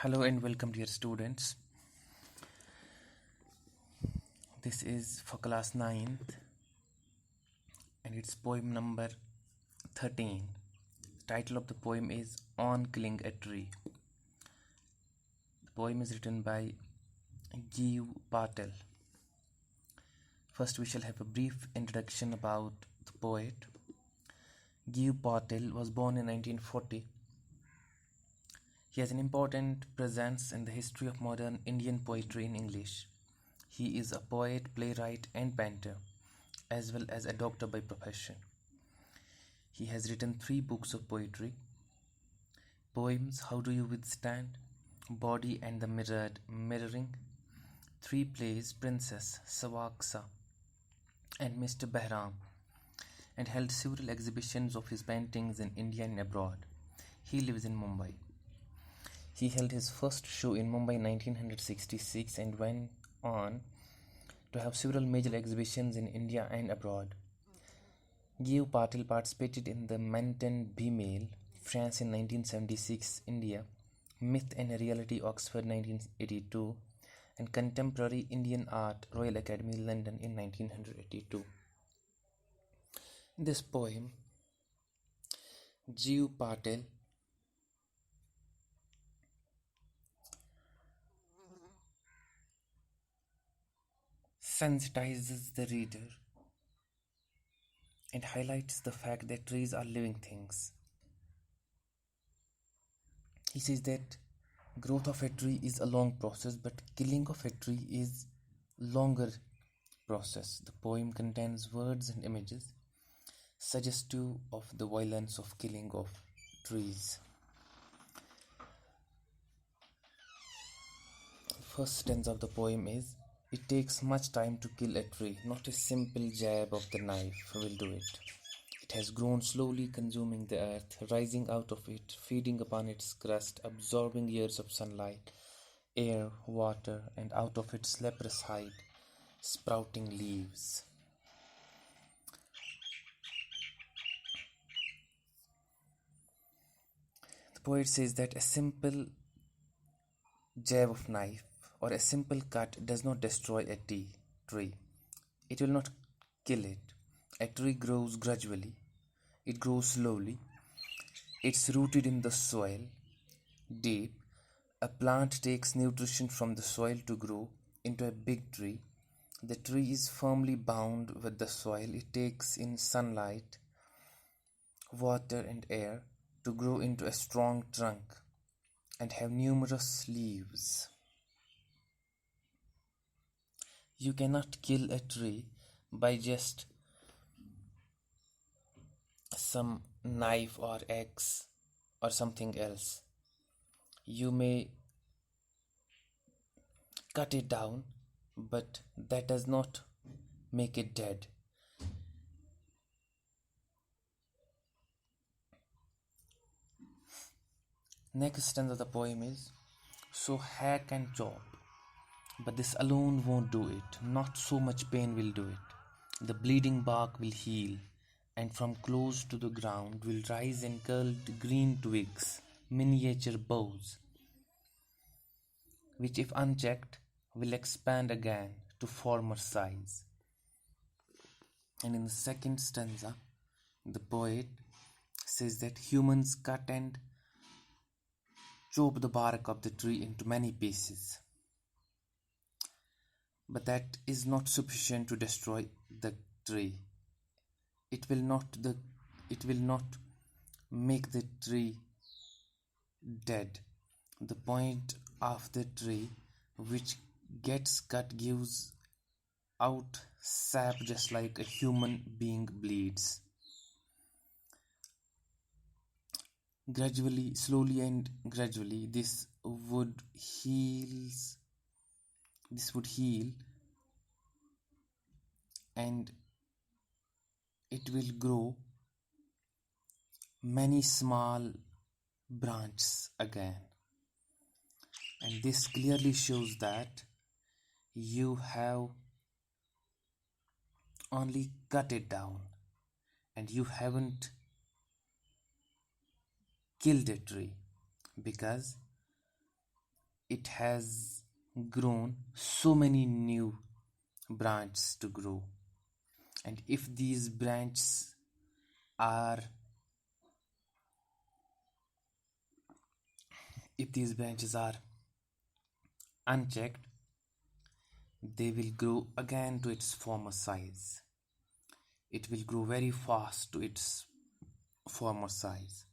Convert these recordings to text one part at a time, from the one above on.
Hello and welcome, dear students. This is for class 9th and it's poem number 13. The title of the poem is On Killing a Tree. The poem is written by G.U. Patel. First, we shall have a brief introduction about the poet. G.U. Patel was born in 1940. He has an important presence in the history of modern Indian poetry in English. He is a poet, playwright, and painter, as well as a doctor by profession. He has written 3 books of poetry: poems How Do You Withstand, Body and the Mirroring, 3 plays Princess, Sawaksa, and Mr. Behram, and held several exhibitions of his paintings in India and abroad. He lives in Mumbai. He held his first show in Mumbai in 1966 and went on to have several major exhibitions in India and abroad. G.U. Patel participated in the Menton Biennale, France in 1976, India, Myth and Reality, Oxford 1982, and Contemporary Indian Art, Royal Academy, London in 1982. In this poem, G.U. Patel sensitizes the reader and highlights the fact that trees are living things. He says that growth of a tree is a long process, but killing of a tree is longer process. The poem contains words and images suggestive of the violence of killing of trees. The first stanza of the poem is: it takes much time to kill a tree, not a simple jab of the knife will do it. It has grown slowly, consuming the earth, rising out of it, feeding upon its crust, absorbing years of sunlight, air, water, and out of its leprous hide, sprouting leaves. The poet says that a simple jab of knife or a simple cut does not destroy a tree. It will not kill it. A tree grows gradually. It grows slowly. It's rooted in the soil, deep. A plant takes nutrition from the soil to grow into a big tree. The tree is firmly bound with the soil. It takes in sunlight, water, and air to grow into a strong trunk and have numerous leaves. You cannot kill a tree by just some knife or axe or something else. You may cut it down, but that does not make it dead. Next stanza of the poem is: so hack and chop, but this alone won't do it. Not so much pain will do it. The bleeding bark will heal, and from close to the ground will rise and curled green twigs, miniature boughs, which if unchecked will expand again to former size. And in the second stanza, the poet says that humans cut and chop the bark of the tree into many pieces, but that is not sufficient to destroy the tree. It will not make the tree dead. The point of the tree which gets cut gives out sap just like a human being bleeds. Gradually, slowly and gradually, this would heal and it will grow many small branches again. And this clearly shows that you have only cut it down and you haven't killed a tree, because it has grown so many new branches to grow, and if these branches are unchecked, they will grow again to its former size. It will grow very fast to its former size.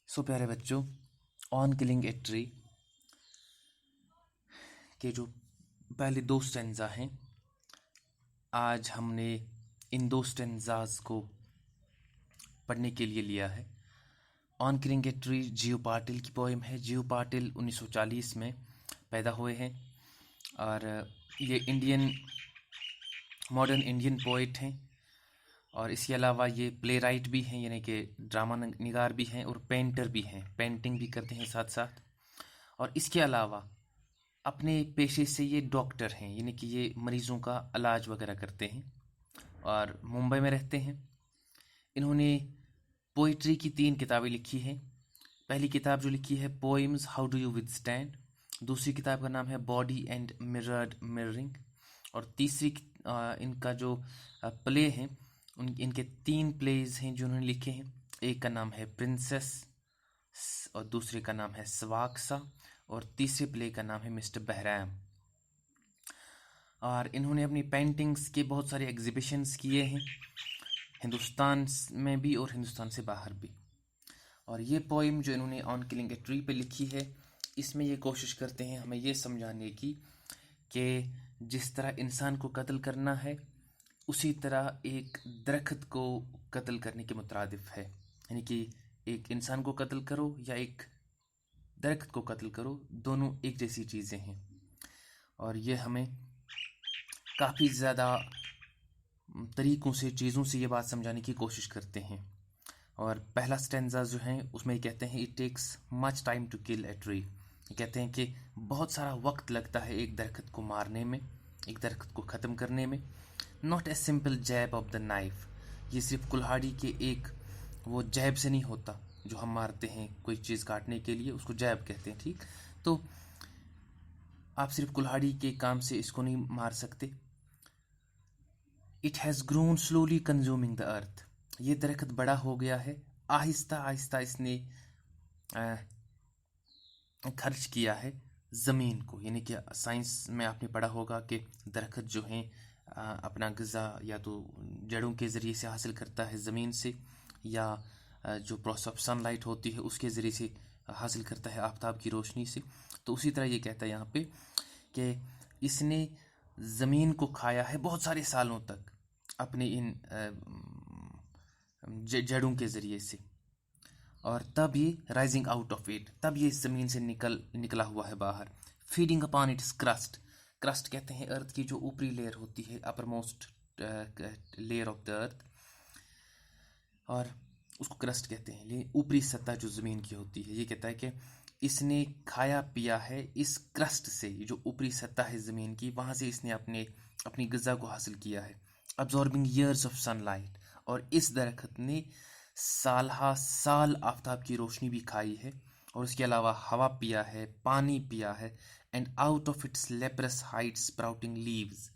So प्यारे बच्चों, on killing a tree के जो पहले 2 stanza हैं, आज हमने इन 2 stanzas को पढ़ने के लिए लिया है। ऑन किलिंग ए ट्री जीव पाटिल की पोएम है। जीव पाटिल 1940 में पैदा हुए हैं और ये मॉडर्न इंडियन पोइट हैं, और इसके अलावा ये प्ले राइट भी हैं, यानी कि ड्रामा निगार भी हैं, और पेंटर भी हैं, पेंटिंग भी करते हैं साथ साथ। और इसके अलावा अपने पेशे से ये डॉक्टर हैं, यानी कि ये मरीज़ों का इलाज वगैरह करते हैं, और मुंबई में रहते हैं। इन्होंने पोइट्री की 3 किताबें लिखी हैं। पहली किताब जो लिखी है poems how do you withstand, दूसरी किताब का नाम है बॉडी एंड मिरर्ड मिररिंग, और तीसरी इनका जो प्ले हैं, इनके 3 प्लेज हैं जो उन्होंने लिखे हैं। एक का नाम है प्रिंसेस, और दूसरे का नाम है स्वाक्सा, और तीसरे प्ले का नाम है मिस्टर बहरैम। और इन्होंने अपनी पेंटिंग्स के बहुत सारे एग्जीबिशंस किए हैं, हिंदुस्तान में भी और हिंदुस्तान से बाहर भी। और ये पोइम जो इन्होंने ऑन किलिंग ए ट्री पे लिखी है, इसमें ये कोशिश करते हैं हमें ये समझाने की कि जिस तरह इंसान को कत्ल करना है, उसी तरह एक दरख्त को कत्ल करने के मुतरादिफ है। यानी कि एक इंसान को कत्ल करो या एक दरख्त को कत्ल करो, दोनों एक जैसी चीज़ें हैं। और ये हमें काफ़ी ज़्यादा तरीक़ों से, चीज़ों से ये बात समझाने की कोशिश करते हैं। और पहला स्टेंजा जो है उसमें ये कहते हैं it takes much time to kill a tree. कहते हैं कि बहुत सारा वक्त लगता है एक दरख्त को मारने में, एक दरख्त को ख़त्म करने में। Not a simple jab of the knife, ये सिर्फ कुल्हाड़ी के एक वो जैब से नहीं होता जो हम मारते हैं कोई चीज़ काटने के लिए, उसको जैब कहते हैं। ठीक, तो आप सिर्फ कुल्हाड़ी के काम से इसको नहीं मार सकते। It has grown slowly consuming the earth, ये दरख्त बड़ा हो गया है, आहिस्ता आहिस्ता इसने खर्च किया है ज़मीन को। यानी कि साइंस में आपने पढ़ा होगा कि दरख्त जो हैं अपना ग़िज़ा या तो जड़ों के ज़रिए से हासिल करता है ज़मीन से, या जो प्रोसेस ऑफ सनलाइट होती है उसके ज़रिए से हासिल करता है आफ्ताब की रोशनी से। तो उसी तरह ये कहता है यहाँ पे कि इसने ज़मीन को खाया है बहुत सारे सालों तक अपने इन जड़ों के ज़रिए से, और तब ये राइजिंग आउट ऑफ इट, तब ये इस ज़मीन से निकला हुआ है बाहर। Feeding upon its crust, crust कहते हैं अर्थ की जो ऊपरी लेयर होती है, upper most layer of the earth, और उसको क्रस्ट कहते हैं, लेकिन ऊपरी सतह जो ज़मीन की होती है। ये कहता है कि इसने खाया पिया है इस क्रस्ट से, जो ऊपरी सतह है ज़मीन की, वहाँ से इसने अपनी ग़िज़ा को हासिल किया है। अब्जॉर्बिंग ईयर्स ऑफ सनलाइट, और इस दरख्त ने साल आफ्ताब की रोशनी भी खाई है, और उसके अलावा हवा पिया है, पानी पिया है। And out of its leprous Heights sprouting leaves,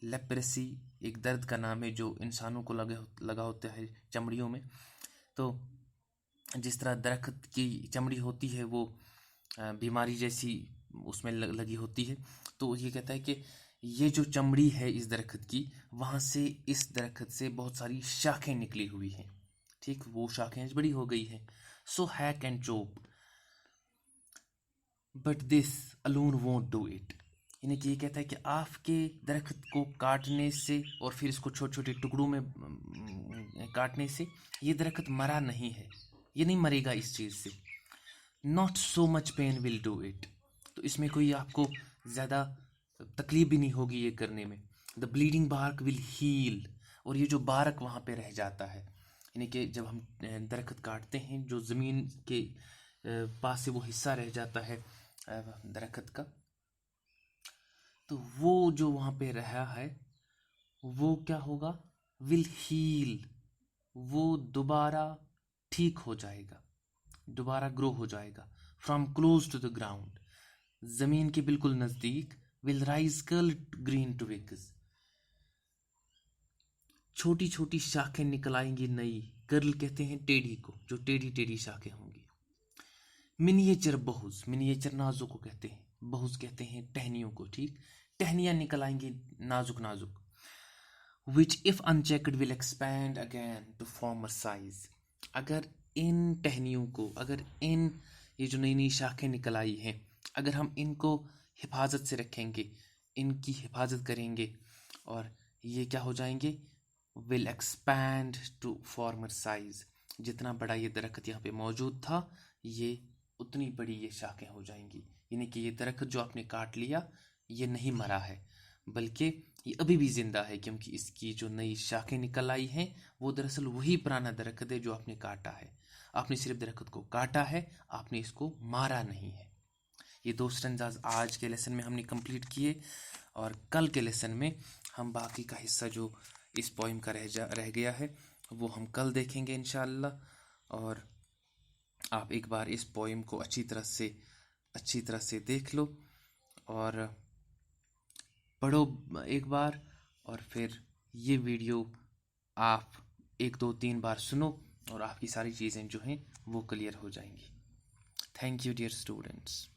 leprosy एक दर्द का नाम है जो इंसानों को लगा होता है चमड़ियों में। तो जिस तरह दरख्त की चमड़ी होती है वो बीमारी जैसी उसमें लगी होती है, तो ये कहता है कि ये जो चमड़ी है इस दरख्त की, वहाँ से इस दरख्त से बहुत सारी शाखें निकली हुई हैं। ठीक, वो शाखें बड़ी हो गई हैं। So hack and chop but this alone won't do it, यानी कि ये कहता है कि आपके दरख्त को काटने से और फिर इसको छोटे छोटे टुकड़ों में काटने से ये दरख्त मरा नहीं है, ये नहीं मरेगा इस चीज़ से। Not so much pain will do it, तो इसमें कोई आपको ज़्यादा तकलीफ भी नहीं होगी ये करने में। The bleeding bark will heal, और ये जो बारक वहाँ पे रह जाता है, यानी कि जब हम दरख्त काटते हैं जो ज़मीन के पास से वो हिस्सा रह जाता है दरख्त का, तो वो जो वहाँ पे रहा है वो क्या होगा, विल हील, वो दोबारा ठीक हो जाएगा। दोबारा ग्रो हो जाएगा। From close to the ground, जमीन के बिल्कुल नजदीक। Will rise curled green twigs, छोटी छोटी शाखें निकल आएंगी नई। कर्ल कहते हैं टेढ़ी को, जो टेढ़ी टेढ़ी शाखें होंगी। मिनिएचर बहुज, मिनिएचर नाजुक को कहते हैं, बहुज कहते हैं टहनियों को, ठीक। टहनियां निकल आएंगी नाजुक नाजुक। Which if unchecked will expand again to former size, अगर इन टहनियों को, अगर इन ये जो नई नई शाखें निकल आई हैं, अगर हम इनको हिफाजत से रखेंगे, इनकी हिफाजत करेंगे, और ये क्या हो जाएंगे, will expand to former size, जितना बड़ा ये दरख्त यहाँ पे मौजूद था, ये उतनी बड़ी ये शाखें हो जाएंगी। यानी कि ये दरख्त जो आपने काट लिया, ये नहीं मरा है, बल्कि ये अभी भी जिंदा है, क्योंकि इसकी जो नई शाखें निकल आई हैं वो दरअसल वही पुराना दरख्त है जो आपने काटा है। आपने सिर्फ दरख्त को काटा है, आपने इसको मारा नहीं है। ये दो स्टेंजाज आज के लेसन में हमने कंप्लीट किए, और कल के लेसन में हम बाकी का हिस्सा जो इस पोइम का रह गया है वो हम कल देखेंगे इंशाअल्लाह। और आप एक बार इस पोइम को अच्छी तरह से देख लो और पढ़ो एक बार, और फिर ये वीडियो आप 1 2 3 बार सुनो और आपकी सारी चीज़ें जो हैं वो क्लियर हो जाएंगी। Thank you dear students.